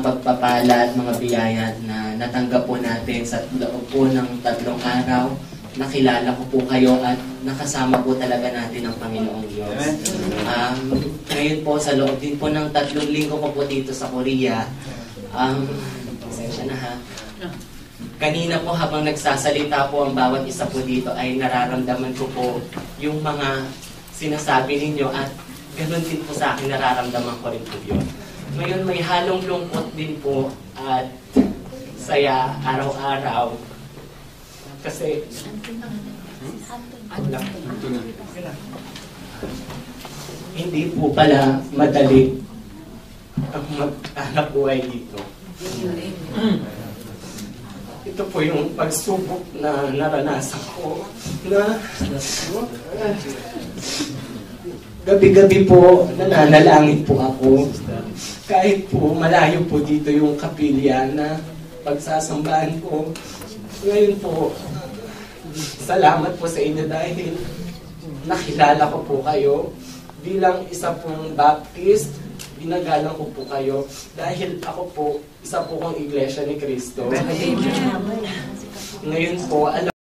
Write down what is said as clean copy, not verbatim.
pagpapala at mga biyaya na natanggap po natin sa loob po ng 3 araw. Nakilala ko po kayo at nakasama po talaga natin ang Panginoong Diyos. Ngayon po sa loob din po ng 3 linggo ko po dito sa Korea, pasensya na ha. Kanina po habang nagsasalita po ang bawat isa po dito ay nararamdaman ko po yung mga sinasabi ninyo at ganoon din po sa akin nararamdaman ko rin po yun. Ngayon may halong lungkot din po at saya araw-araw. Kasi hindi po pala madali ang mag-anak buhay dito. Ito po yung pagsubok na naranasan ko na gabi-gabi po nananalangin po ako. Kahit po malayo po dito yung kapilya na pagsasambahan ko. Ngayon po, salamat po sa inyo dahil nakilala ko po kayo bilang isa pong Baptist. Ginagalang ko po kayo dahil ako po isa po kong Iglesia ni Cristo. Ngayon po, alam